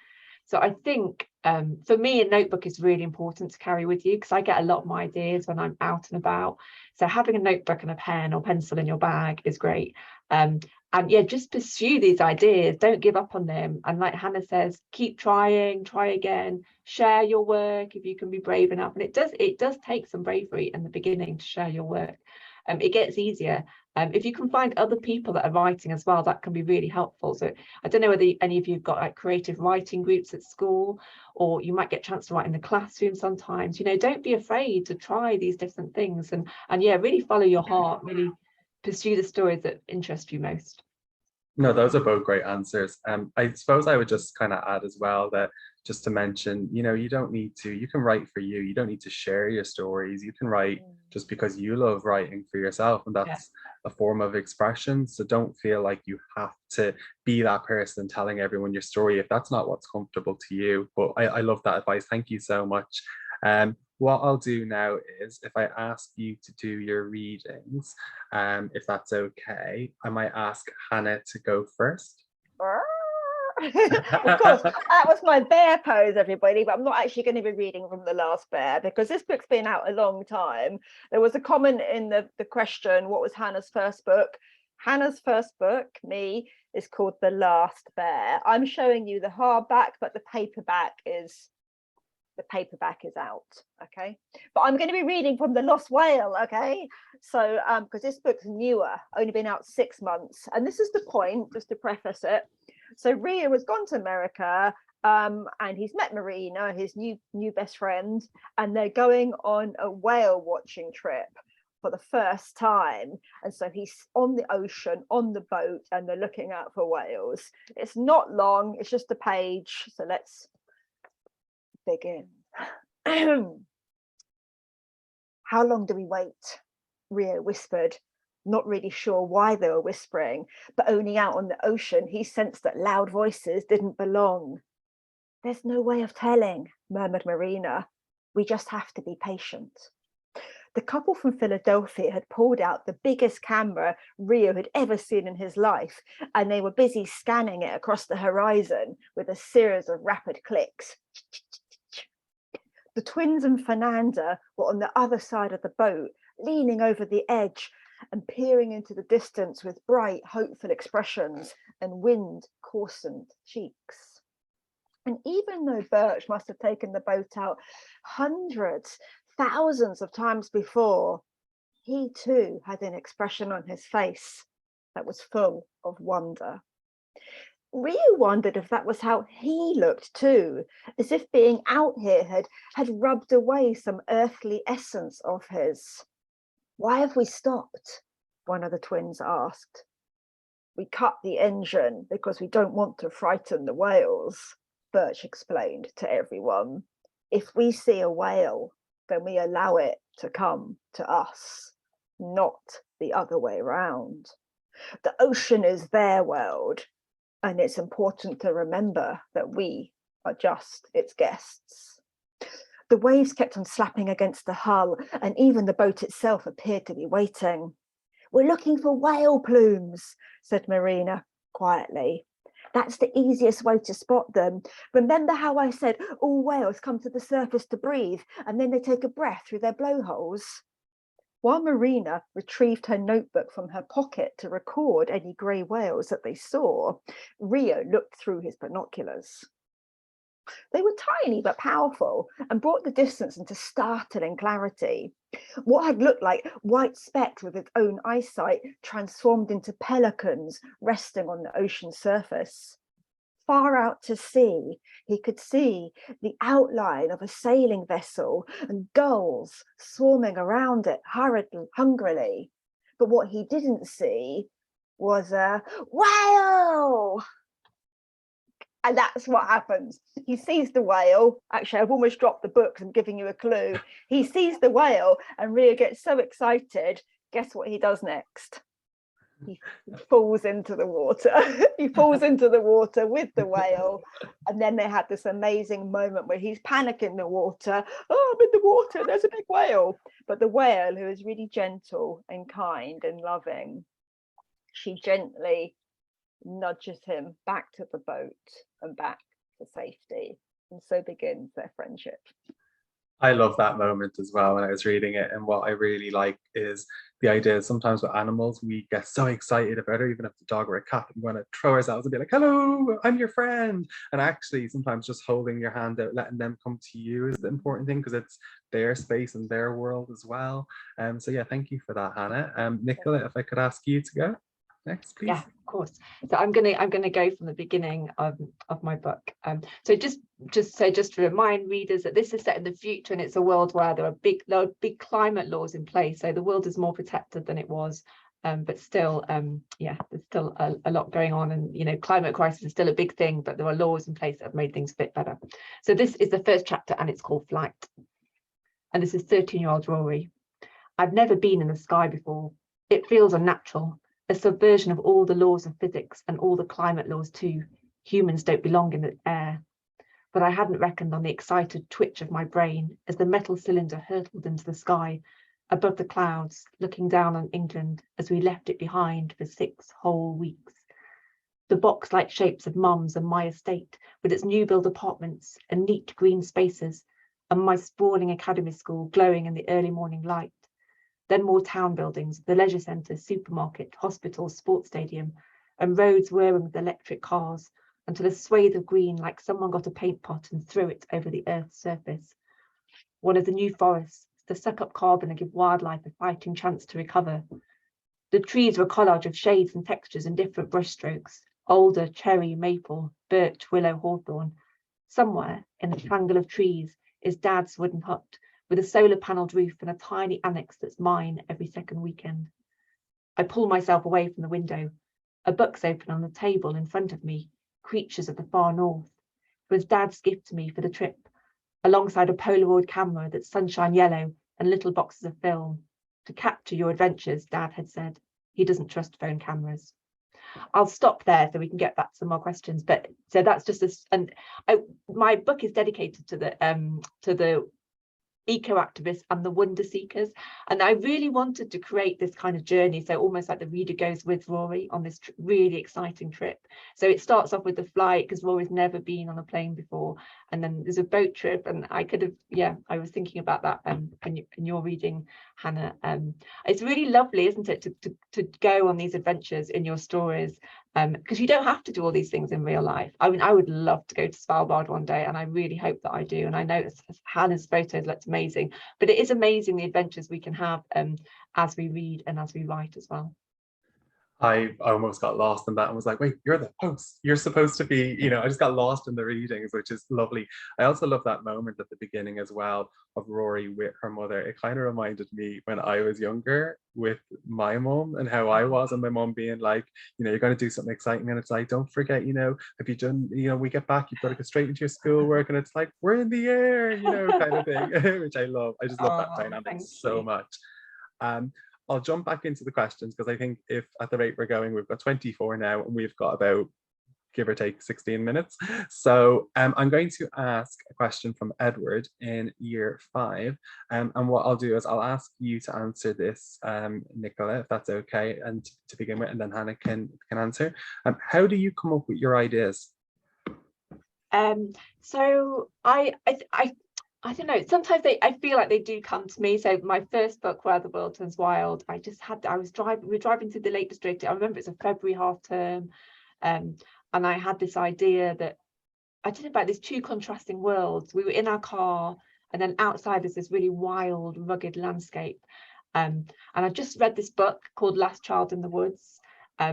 So I think for me, a notebook is really important to carry with you, because I get a lot of my ideas when I'm out and about. So having a notebook and a pen or pencil in your bag is great. And yeah, just pursue these ideas. Don't give up on them. And like Hannah says, keep trying, try again, share your work if you can be brave enough. And it does take some bravery in the beginning to share your work. It gets easier. If you can find other people that are writing as well, that can be really helpful. So I don't know whether any of you have got like creative writing groups at school, or you might get a chance to write in the classroom sometimes. You know, don't be afraid to try these different things, and yeah, really follow your heart, really pursue the stories that interest you most. No, those are both great answers. I suppose I would just kind of add as well that, just to mention, you know, you can write for you. You don't need to share your stories. You can write just because you love writing for yourself, and that's a form of expression. So don't feel like you have to be that person telling everyone your story if that's not what's comfortable to you. But I love that advice. Thank you so much. What I'll do now is, if I ask you to do your readings, if that's okay, I might ask Hannah to go first. Of course, that was my bear pose, everybody, but I'm not actually going to be reading from The Last Bear, because this book's been out a long time. There was a comment in the question, what was Hannah's first book? Hannah's first book, me, is called The Last Bear. I'm showing you the hardback, but the paperback is out, okay? But I'm going to be reading from The Lost Whale, okay? So because this book's newer, only been out 6 months, and this is the point, just to preface it. So Ria has gone to America, and he's met Marina, his new best friend, and they're going on a whale watching trip for the first time. And so he's on the ocean, on the boat, and they're looking out for whales. It's not long, it's just a page. So let's begin. How long do we wait? Rio whispered, not really sure why they were whispering, but only out on the ocean he sensed that loud voices didn't belong. There's no way of telling, murmured Marina. We just have to be patient. The couple from Philadelphia had pulled out the biggest camera Rio had ever seen in his life, and they were busy scanning it across the horizon with a series of rapid clicks. The twins and Fernanda were on the other side of the boat, leaning over the edge and peering into the distance with bright, hopeful expressions and wind-coarsened cheeks. And even though Birch must have taken the boat out hundreds, thousands of times before, he too had an expression on his face that was full of wonder. Rio wondered if that was how he looked too, as if being out here had rubbed away some earthly essence of his. Why have we stopped? One of the twins asked. We cut the engine because we don't want to frighten the whales, Birch explained to everyone. If we see a whale, then we allow it to come to us, not the other way around. The ocean is their world, and it's important to remember that we are just its guests. The waves kept on slapping against the hull, and even the boat itself appeared to be waiting. We're looking for whale plumes, said Marina quietly. That's the easiest way to spot them. Remember how I said all whales come to the surface to breathe, and then they take a breath through their blowholes? While Marina retrieved her notebook from her pocket to record any grey whales that they saw, Rio looked through his binoculars. They were tiny but powerful and brought the distance into startling clarity. What had looked like white specks with its own eyesight transformed into pelicans resting on the ocean surface. Far out to sea, he could see the outline of a sailing vessel and gulls swarming around it hungrily. But what he didn't see was a whale! And that's what happens. He sees the whale. Actually, I've almost dropped the books. I'm giving you a clue. He sees the whale and Rio gets so excited. Guess what he does next? He falls into the water. He falls into the water with the whale. And then they have this amazing moment where he's panicking in the water. Oh, I'm in the water. There's a big whale. But the whale, who is really gentle and kind and loving, she gently nudges him back to the boat and back to safety. And so begins their friendship. I love that moment as well when I was reading it. And what I really like is the idea sometimes with animals, we get so excited about it, even if the dog or a cat, we want to throw ourselves and be like, hello, I'm your friend. And actually, sometimes just holding your hand out, letting them come to you is the important thing because it's their space and their world as well. So yeah, thank you for that, Hannah. Nicola, if I could ask you to go next, please. Yeah, of course. So I'm gonna go from the beginning of my book. So just to remind readers that this is set in the future and it's a world where there are big climate laws in place. So the world is more protected than it was, but still, yeah, there's still a lot going on, and climate crisis is still a big thing, but there are laws in place that have made things a bit better. So this is the first chapter and it's called Flight. And this is 13-year-old Rory. I've never been in the sky before. It feels unnatural. A subversion of all the laws of physics and all the climate laws too. Humans don't belong in the air. But I hadn't reckoned on the excited twitch of my brain as the metal cylinder hurtled into the sky, above the clouds, looking down on England as we left it behind for 6 whole weeks. The box-like shapes of Mum's and my estate, with its new-build apartments and neat green spaces, and my sprawling academy school glowing in the early morning light. Then more town buildings, the leisure centre, supermarket, hospital, sports stadium, and roads whirring with electric cars, until a swathe of green like someone got a paint pot and threw it over the Earth's surface. One of the new forests to suck up carbon and give wildlife a fighting chance to recover. The trees were a collage of shades and textures and different brushstrokes, alder, cherry, maple, birch, willow, hawthorn. Somewhere in a tangle of trees is Dad's wooden hut, with a solar panelled roof and a tiny annex that's mine every second weekend. I pull myself away from the window. A book's open on the table in front of me, Creatures of the Far North. It was Dad's gift to me for the trip. alongside a Polaroid camera that's sunshine yellow and little boxes of film. To capture your adventures, Dad had said. He doesn't trust phone cameras. I'll stop there so we can get back to some more questions. But so that's just this, and my book is dedicated to the eco-activists and the wonder seekers, and I really wanted to create this kind of journey, so almost like the reader goes with Rory on this really exciting trip. So it starts off with the flight, because Rory's never been on a plane before, and then there's a boat trip, and I could have, yeah, I was thinking about that in your reading, Hannah. It's really lovely, isn't it, to go on these adventures in your stories, because you don't have to do all these things in real life. I mean, I would love to go to Svalbard one day, and I really hope that I do. And I know Hannah's photos looked amazing, but it is amazing the adventures we can have as we read and as we write as well. I almost got lost in that and was like, wait, you're the host. You're supposed to be, you know, I just got lost in the readings, which is lovely. I also love that moment at the beginning as well of Rory with her mother. It kind of reminded me when I was younger with my mom and how I was, and my mom being like, you know, you're going to do something exciting. And it's like, don't forget, you know, have you done, you know, we get back, you've got to go straight into your schoolwork. And it's like, we're in the air, you know, kind of thing, which I love. I just love that dynamic so much. I'll jump back into the questions, because I think if at the rate we're going, we've got 24 now, and we've got about, give or take, 16 minutes. So I'm going to ask a question from Edward in year 5. And what I'll do is I'll ask you to answer this, Nicola, if that's okay, and to begin with, and then Hannah can answer. How do you come up with your ideas? So I don't know, sometimes I feel like they do come to me. So my first book, Where the World Turns Wild, we were driving through the Lake District. I remember it's a February half term, and I had this idea that I did about these two contrasting worlds. We were in our car, and then outside there's this really wild, rugged landscape. And I just read this book called Last Child in the Woods,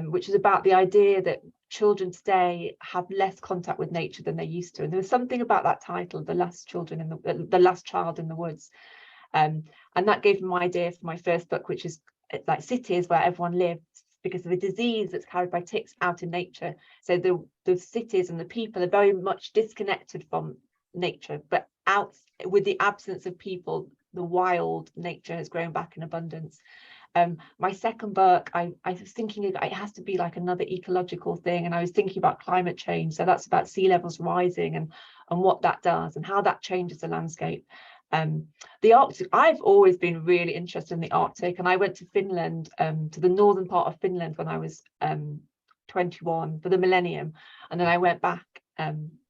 which is about the idea that children today have less contact with nature than they used to. And there was something about that title, the last child in the woods. And that gave me my idea for my first book, which is like cities where everyone lives because of a disease that's carried by ticks out in nature. So the cities and the people are very much disconnected from nature, but out with the absence of people, the wild nature has grown back in abundance. My second book, I was thinking it has to be like another ecological thing, and I was thinking about climate change. So that's about sea levels rising and what that does and how that changes the landscape. The Arctic, I've always been really interested in the Arctic, and I went to Finland, to the northern part of Finland when I was 21 for the millennium, and then I went back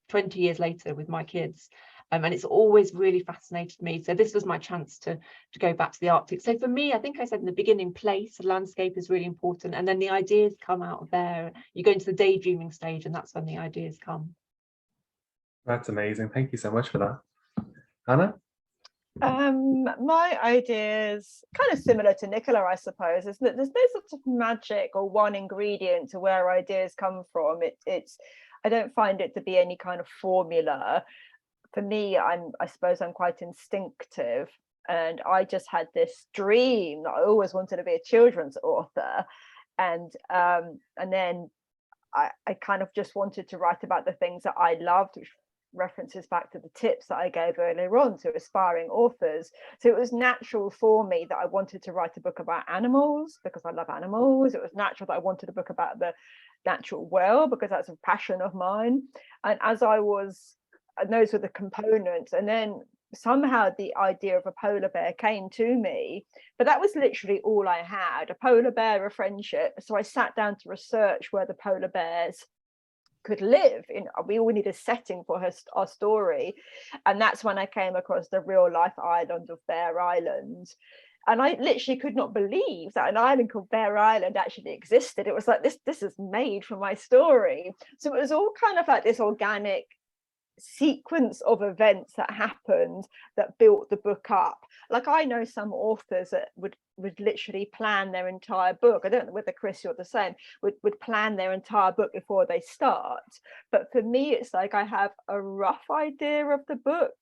20 years later with my kids. And it's always really fascinated me. So this was my chance to go back to the Arctic. So for me, I think I said in the beginning, place, landscape is really important. And then the ideas come out of there. You go into the daydreaming stage, and that's when the ideas come. That's amazing. Thank you so much for that. Hannah? My ideas kind of similar to Nicola, I suppose. There's no sort of magic or one ingredient to where ideas come from. It's I don't find it to be any kind of formula. For me, I suppose I'm quite instinctive, and I just had this dream that I always wanted to be a children's author, and then I kind of just wanted to write about the things that I loved, which references back to the tips that I gave earlier on to aspiring authors. So it was natural for me that I wanted to write a book about animals because I love animals. It was natural that I wanted a book about the natural world because that's a passion of mine. And those were the components, and then somehow the idea of a polar bear came to me, but that was literally all I had, a polar bear, a friendship. So I sat down to research where the polar bears could live in. We all need a setting for our story, and that's when I came across the real life island of Bear Island. And I literally could not believe that an island called Bear Island actually existed. It was like, this is made for my story. So it was all kind of like this organic sequence of events that happened that built the book up. Like, I know some authors that would literally plan their entire book. I don't know whether, Chris, you're the same, would plan their entire book before they start. But for me, it's like I have a rough idea of the book,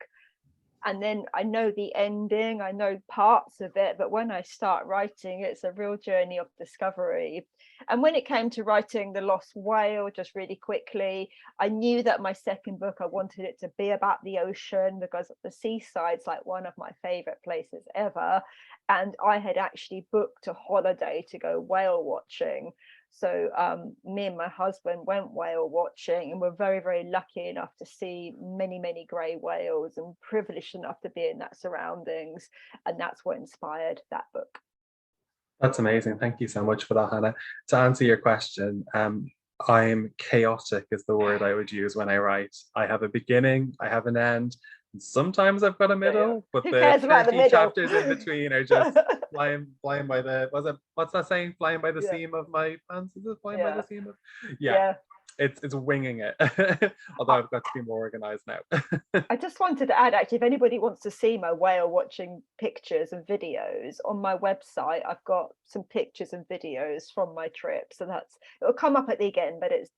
and then I know the ending, I know parts of it, but when I start writing, it's a real journey of discovery. And when it came to writing The Lost Whale, just really quickly, I knew that my second book, I wanted it to be about the ocean, because the seaside's like one of my favorite places ever. And I had actually booked a holiday to go whale watching. So me and my husband went whale watching, and we're very, very lucky enough to see many, many grey whales, and privileged enough to be in that surroundings. And that's what inspired that book. That's amazing. Thank you so much for that, Hannah. To answer your question, I'm chaotic is the word I would use when I write. I have a beginning, I have an end. And sometimes I've got a middle, but Who the cares about the 30 middle? chapters in between are just flying by the, what's that saying? Flying by the Yeah. seam of my pants? Is it flying by Yeah. the seam of? Yeah. It's winging it. Although I've got to be more organized now. I just wanted to add, actually, if anybody wants to see my whale watching pictures and videos, on my website I've got some pictures and videos from my trip, so it'll come up at the end, but it's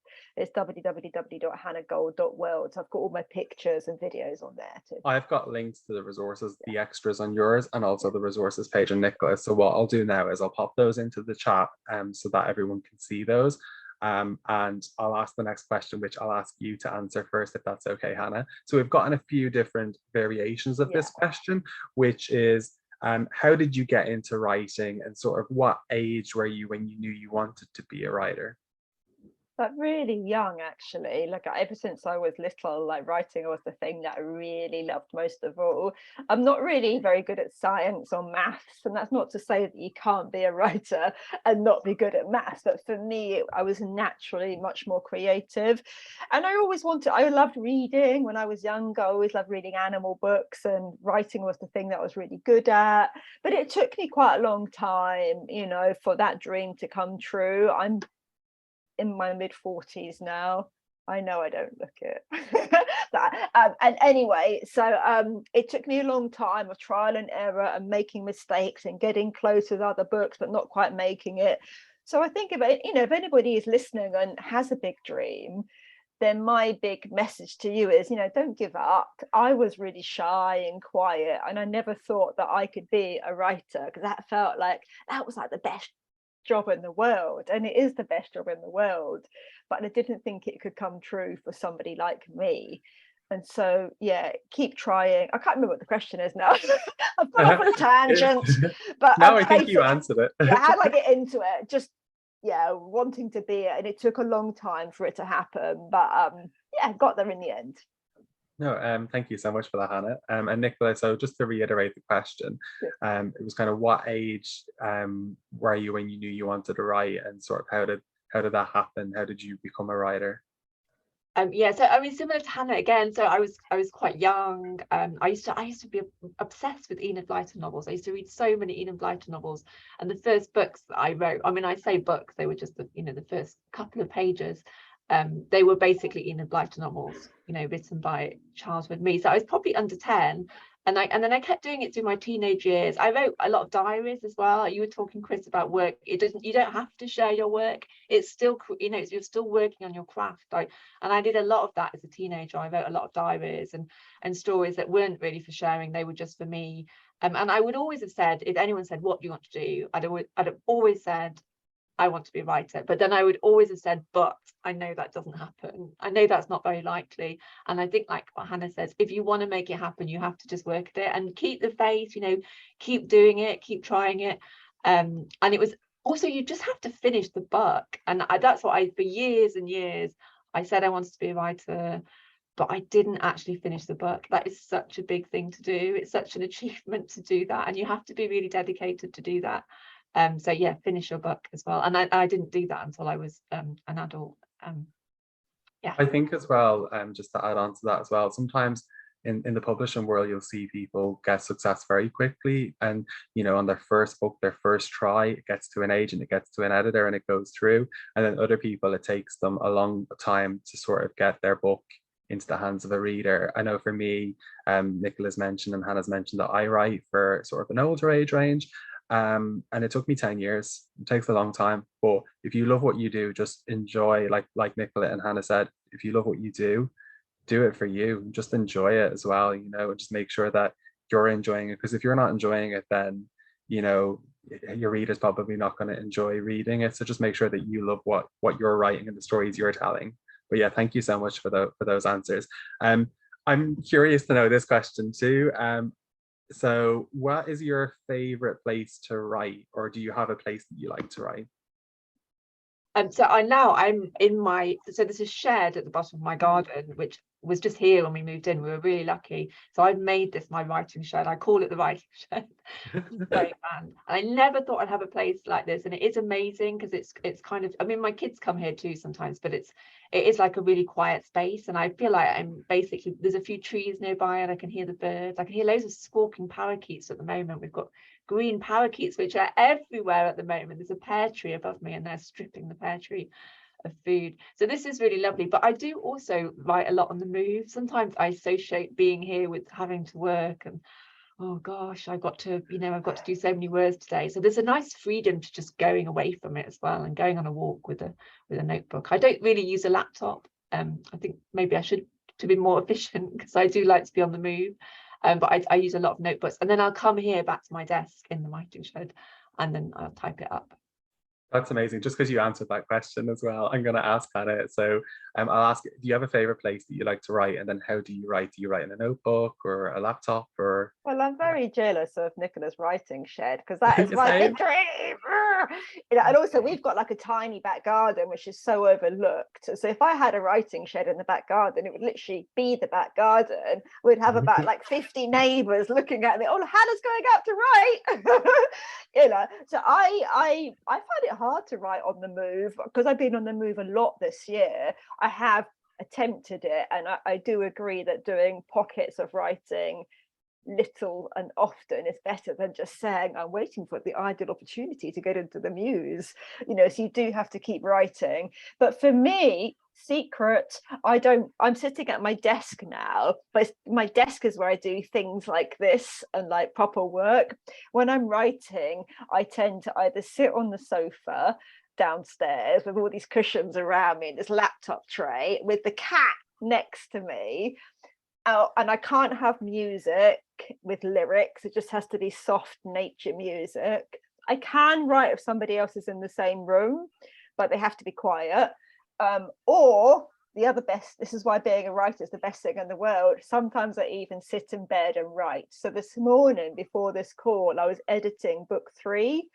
www.hannahgold.world. So I've got all my pictures and videos on there too. I've got links to the resources, the extras on yours, and also the resources page on Nicola. So what I'll do now is I'll pop those into the chat so that everyone can see those. And I'll ask the next question, which I'll ask you to answer first, if that's okay, Hannah. So we've gotten a few different variations of this question, which is, how did you get into writing, and sort of what age were you when you knew you wanted to be a writer? But really young, actually. Like, ever since I was little, like, writing was the thing that I really loved most of all. I'm not really very good at science or maths, and that's not to say that you can't be a writer and not be good at maths, but for me, I was naturally much more creative. And I loved reading when I was younger. I always loved reading animal books, and writing was the thing that I was really good at. But it took me quite a long time, for that dream to come true. I'm in my mid-40s now. I know I don't look it. And anyway, so it took me a long time of trial and error and making mistakes and getting close with other books but not quite making it. So I think if anybody is listening and has a big dream, then my big message to you is, don't give up. I was really shy and quiet, and I never thought that I could be a writer, because that was like the best job in the world, and it is the best job in the world, but I didn't think it could come true for somebody like me. And so keep trying. I can't remember what the question is now. I've gone off on a tangent, but no, I think you answered it. How do I get into it? Just wanting to be it, and it took a long time for it to happen, but got there in the end. No, thank you so much for that, Hannah. And Nicola, so just to reiterate the question, it was kind of what age were you when you knew you wanted to write, and sort of how did that happen? How did you become a writer? So I mean, similar to Hannah again. So I was quite young. I used to be obsessed with Enid Blyton novels. I used to read so many Enid Blyton novels, and the first books that I wrote, I mean, I say books, they were just the first couple of pages. They were basically Enid Blyton novels, written by childhood me. So I was probably under 10. And then I kept doing it through my teenage years. I wrote a lot of diaries as well. You were talking, Chris, about work. You don't have to share your work. It's still, you're still working on your craft. And I did a lot of that as a teenager. I wrote a lot of diaries and stories that weren't really for sharing. They were just for me. And I would always have said, if anyone said, what do you want to do? I'd have always said, I want to be a writer. But then I would always have said, but I know that doesn't happen. I know that's not very likely. And I think, like what Hannah says, if you want to make it happen, you have to just work at it and keep the faith, keep doing it, keep trying it. And it was also, you just have to finish the book. And that's what for years and years, I said I wanted to be a writer, but I didn't actually finish the book. That is such a big thing to do. It's such an achievement to do that. And you have to be really dedicated to do that. So finish your book as well. And I didn't do that until I was an adult. I think as well, just to add on to that as well, sometimes in the publishing world, you'll see people get success very quickly, and on their first book, their first try, it gets to an agent, it gets to an editor, and it goes through. And then other people, it takes them a long time to sort of get their book into the hands of a reader. I know for me, Nicola's mentioned and Hannah's mentioned that I write for sort of an older age range. And it took me 10 years. It takes a long time, but if you love what you do, just enjoy, like Nicola and Hannah said, if you love what you do, do it for you. Just enjoy it as well, you know, and just make sure that you're enjoying it. Because if you're not enjoying it, then, you know, your reader's probably not going to enjoy reading it. So just make sure that you love what you're writing and the stories you're telling. But yeah, thank you so much for those answers. I'm curious to know this question too. So what is your favorite place to write, or do you have a place that you like to write? So I'm in my, so this is shared at the bottom of my garden, which was just here when we moved in. We were really lucky. So I've made this my writing shed. I call it the writing shed. Great man. And I never thought I'd have a place like this, and it is amazing because it's kind of, I mean, my kids come here too sometimes, but it is like a really quiet space, and I feel like I'm basically, there's a few trees nearby and I can hear the birds. I can hear loads of squawking parakeets at the moment. We've got green parakeets which are everywhere at the moment. There's a pear tree above me and they're stripping the pear tree of food. So this is really lovely. But I do also write a lot on the move. Sometimes I associate being here with having to work, and oh gosh, I've got to do so many words today. So there's a nice freedom to just going away from it as well, and going on a walk with a notebook. I don't really use a laptop. I think maybe I should, to be more efficient, because I do like to be on the move. But I use a lot of notebooks, and then I'll come here back to my desk in the writing shed, and then I'll type it up. That's amazing. Just because you answered that question as well, I'm going to ask Hannah. So I'll ask, do you have a favorite place that you like to write? And then how do you write? Do you write in a notebook or a laptop? Or Well, I'm very jealous of Nicola's writing shed, because that is my big dream. You know, and also we've got like a tiny back garden which is so overlooked. So if I had a writing shed in the back garden, it would literally be the back garden. We'd have about like 50 neighbours looking at me. Oh, Hannah's going out to write. You know, so I find it hard to write on the move, because I've been on the move a lot this year. I have attempted it, and I do agree that doing pockets of writing little and often is better than just saying I'm waiting for the ideal opportunity to get into the muse. You know, so you do have to keep writing. But for me, secret, I'm sitting at my desk now, but my desk is where I do things like this and like proper work. When I'm writing, I tend to either sit on the sofa downstairs with all these cushions around me and this laptop tray with the cat next to me. And I can't have music with lyrics. It just has to be soft nature music. I can write if somebody else is in the same room, but they have to be quiet. Or the other best, this is why being a writer is the best thing in the world. Sometimes I even sit in bed and write. So this morning before this call, I was editing book three,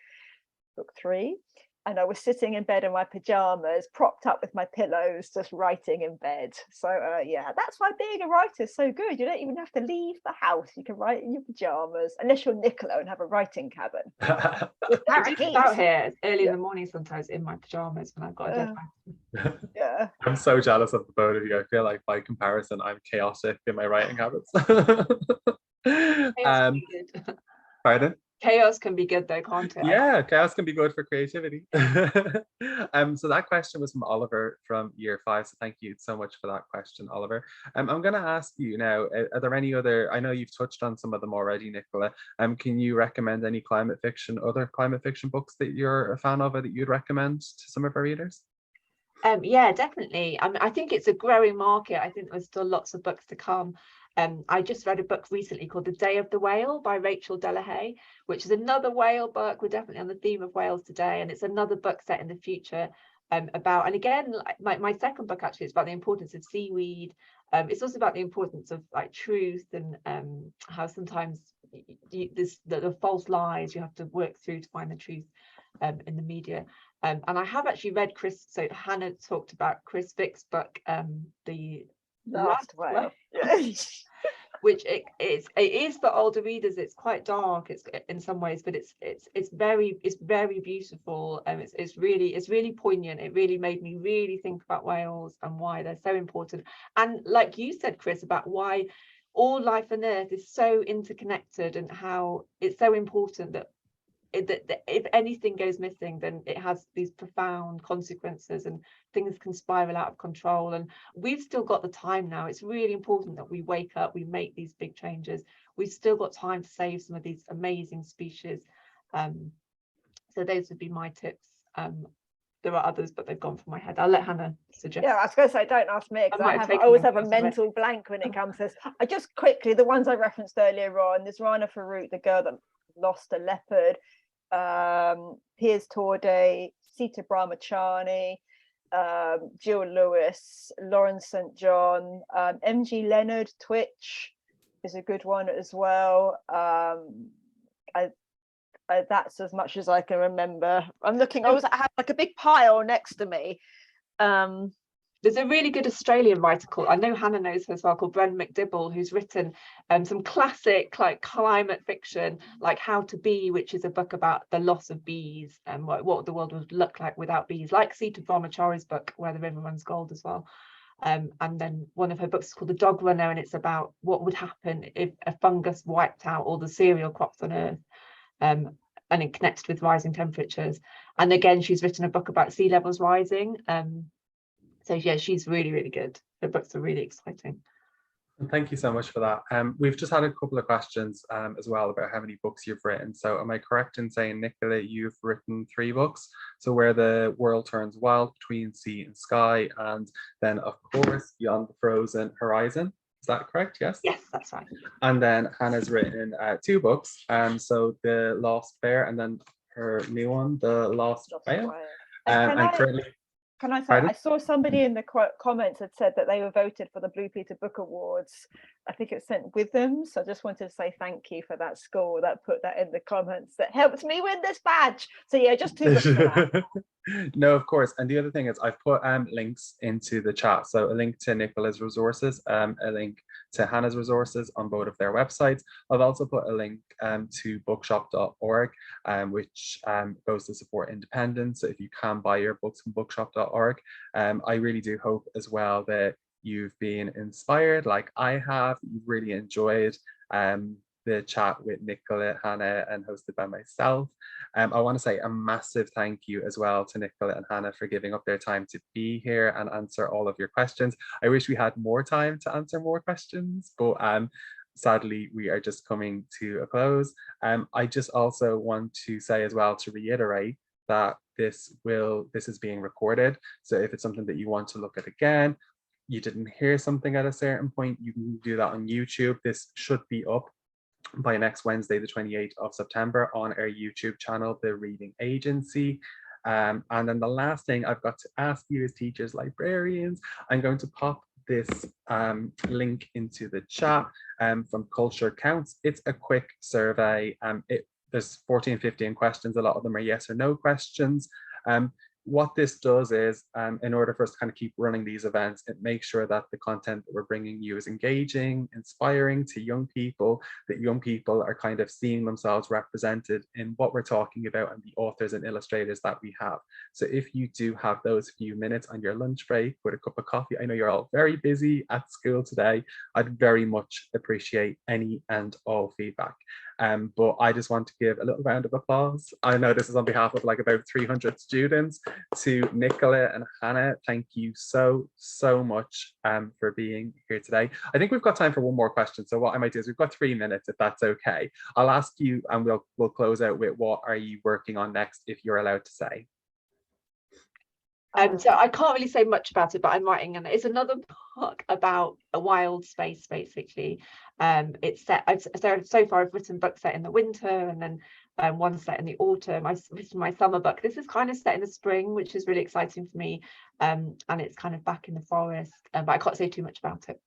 and I was sitting in bed in my pajamas, propped up with my pillows, just writing in bed. So yeah, that's why being a writer is so good. You don't even have to leave the house. You can write in your pajamas, unless you're Nicola and have a writing cabin. Out here early in the morning sometimes in my pajamas when I've got a deadline. Yeah. I'm so jealous of the both of you. I feel like by comparison, I'm chaotic in my writing habits. Pardon? Chaos can be good though, can't it? Yeah, chaos can be good for creativity. So that question was from Oliver from year 5. So thank you so much for that question, Oliver. I'm going to ask you now, are there any other, I know you've touched on some of them already, Nicola. Can you recommend any other climate fiction books that you're a fan of or that you'd recommend to some of our readers? Yeah, definitely. I think it's a growing market. I think there's still lots of books to come. I just read a book recently called The Day of the Whale by Rachel Delahaye, which is another whale book. We're definitely on the theme of whales today, and it's another book set in the future about, and again, my second book actually is about the importance of seaweed. It's also about the importance of like truth, and how sometimes the false lies you have to work through to find the truth in the media. And I have actually read so Hannah talked about Chris Vick's book, The Last Whale. Which it is for older readers. It's quite dark, it's in some ways, but it's very beautiful, and it's really poignant. It really made me really think about whales and why they're so important, and like you said, Chris, about why all life on Earth is so interconnected, and how it's so important that if anything goes missing, then it has these profound consequences, and things can spiral out of control. And we've still got the time now. It's really important that we wake up, we make these big changes. We've still got time to save some of these amazing species. So those would be my tips. there are others, but they've gone from my head. I'll let Hannah suggest. Yeah, I was going to say, don't ask me, because I always have a mental blank when it comes to this. I just quickly, the ones I referenced earlier on, there's Rana Farouk, the girl that lost a leopard, Piers Torday, Sita Brahmachani, Jill Lewis, Lauren St. John, MG Leonard, Twitch is a good one as well. That's as much as I can remember. I'm looking, I have like a big pile next to me. There's a really good Australian writer called, I know Hannah knows her as well, called Bren McDibble, who's written some classic like climate fiction, like How to Bee, which is a book about the loss of bees and what the world would look like without bees, like Sita Brahmachari's book Where the River Runs Gold as well. And then one of her books is called The Dog Runner, and it's about what would happen if a fungus wiped out all the cereal crops on Earth. And it connects with rising temperatures. And again, she's written a book about sea levels rising. So yeah, she's really, really good. Her books are really exciting. Thank you so much for that. We've just had a couple of questions as well about how many books you've written. So am I correct in saying, Nicola, you've written 3 books? So Where the World Turns Wild, Between Sea and Sky, and then of course Beyond the Frozen Horizon. Is that correct? Yes. Yes, that's right. And then Hannah's written 2 books. So The Lost Bear, and then her new one, The Lost Whale. And currently. Can I say, I saw somebody in the comments had said that they were voted for the Blue Peter Book Awards. I think it was sent with them. So I just wanted to say thank you for that school that put that in the comments that helped me win this badge. So yeah, just 2 books for that. No, of course. And the other thing is I've put links into the chat. So a link to Nicola's resources, a link to Hannah's resources on both of their websites. I've also put a link to bookshop.org, which goes to support independence. So if you can buy your books from bookshop.org, I really do hope as well that you've been inspired like I have. You've really enjoyed the chat with Nicola, Hannah, and hosted by myself. I want to say a massive thank you as well to Nicola and Hannah for giving up their time to be here and answer all of your questions. I wish we had more time to answer more questions, but sadly we are just coming to a close. I just also want to say as well, to reiterate that this is being recorded. So if it's something that you want to look at again, you didn't hear something at a certain point, you can do that on YouTube. This should be up by next Wednesday, the 28th of September, on our YouTube channel, The Reading Agency. And then the last thing I've got to ask you as teachers, librarians, I'm going to pop this link into the chat from Culture Counts. It's a quick survey. There's 14, 15 questions. A lot of them are yes or no questions. What this does is, in order for us to kind of keep running these events, it makes sure that the content that we're bringing you is engaging, inspiring to young people, that young people are kind of seeing themselves represented in what we're talking about and the authors and illustrators that we have. So if you do have those few minutes on your lunch break with a cup of coffee, I know you're all very busy at school today, I'd very much appreciate any and all feedback. But I just want to give a little round of applause. I know this is on behalf of like about 300 students, to Nicola and Hannah. Thank you so much for being here today. I think we've got time for one more question. So what I might do is, we've got 3 minutes, if that's okay. I'll ask you and we'll close out with, what are you working on next, if you're allowed to say? So I can't really say much about it, but I'm writing, and it's another book about a wild space, basically. It's set, so far I've written books set in the winter, and then one set in the autumn. I've written my summer book. This is kind of set in the spring, which is really exciting for me. And it's kind of back in the forest, but I can't say too much about it.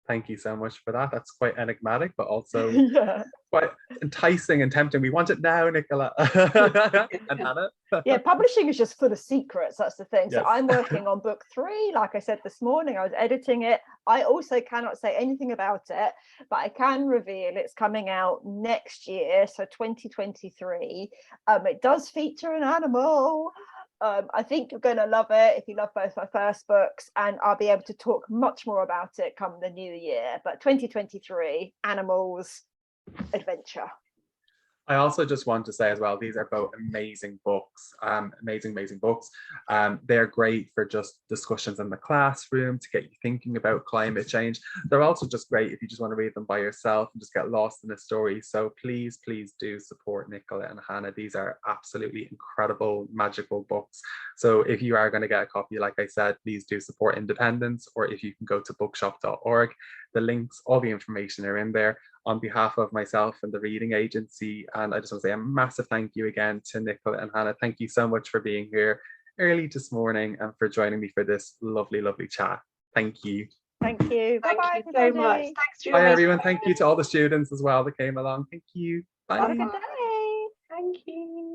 Thank you so much for that. That's quite enigmatic, but also Yeah. quite enticing and tempting. We want it now, Nicola. And Hannah? Yeah, publishing is just full of secrets. That's the thing. Yes. So I'm working on book 3. Like I said this morning, I was editing it. I also cannot say anything about it, but I can reveal it's coming out next year, so 2023. It does feature an animal. I think you're going to love it if you love both my first books, and I'll be able to talk much more about it come the new year. But 2023, animals, adventure. I also just want to say as well, these are both amazing books, amazing books. They're great for just discussions in the classroom to get you thinking about climate change. They're also just great if you just want to read them by yourself and just get lost in the story. So please do support Nicola and Hannah. These are absolutely incredible, magical books. So if you are going to get a copy, like I said, please do support independence, or if you can go to bookshop.org, the links, all the information are in there. On behalf of myself and the reading agency, and I just want to say a massive thank you again to Nicola and Hannah. Thank you so much for being here early this morning and for joining me for this lovely chat. Thank you. Thank you. Thank Bye-bye, you so much. everybody. Thanks, Bye Joy. everyone. Thank you to all the students as well that came along. Thank you. Bye. Have a good day. Thank you.